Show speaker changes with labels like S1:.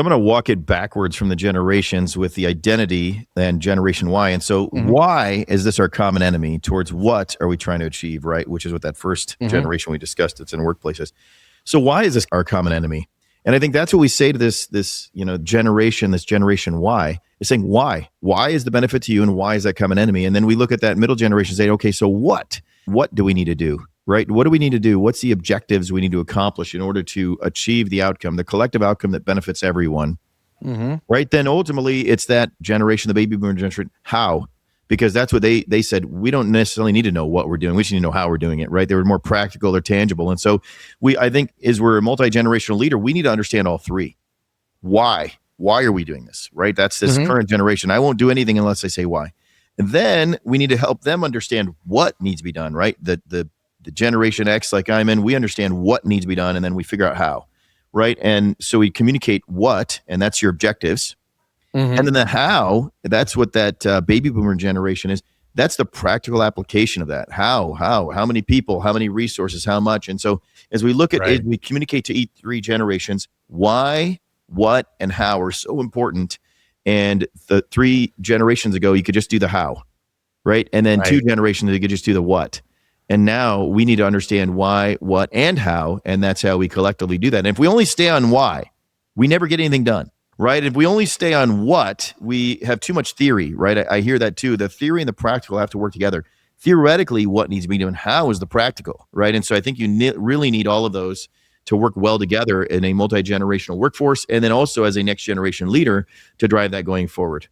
S1: I'm going to walk it backwards from the generations with the identity and generation Y. And so why is this our common enemy? Towards what are we trying to achieve, right? Which is what that first generation we discussed. It's in workplaces. So why is this our common enemy? And I think that's what we say to this generation, this generation Y, is saying why? Why is the benefit to you and why is that common enemy? And then we look at that middle generation and say, okay, so what? What do we need to do? Right? What do we need to do? What's the objectives we need to accomplish in order to achieve the outcome, the collective outcome that benefits everyone? Right? Then ultimately, it's that generation, the baby boomer generation. How? Because that's what they said. We don't necessarily need to know what we're doing. We just need to know how we're doing it. Right? They were more practical or tangible. And so I think, as we're a multi-generational leader, we need to understand all three. Why? Why are we doing this? Right? That's this current generation. I won't do anything unless I say why. And then we need to help them understand what needs to be done. Right? The generation X, like I'm in, we understand what needs to be done, and then we figure out how, right? And so we communicate what, and that's your objectives. And then the how, that's what that baby boomer generation is. That's the practical application of that. How many people, how many resources, how much? And so as we look at it, we communicate to each three generations, why, what, and how are so important. And the 3 generations ago, you could just do the how, right? And then 2 generations ago, you could just do the what. And now we need to understand why, what, and how, and that's how we collectively do that. And if we only stay on why, we never get anything done, right? If we only stay on what, we have too much theory, right? I hear that too. The theory and the practical have to work together. Theoretically, what needs to be done, how is the practical, right? And so I think you really need all of those to work well together in a multi-generational workforce, and then also as a next generation leader to drive that going forward.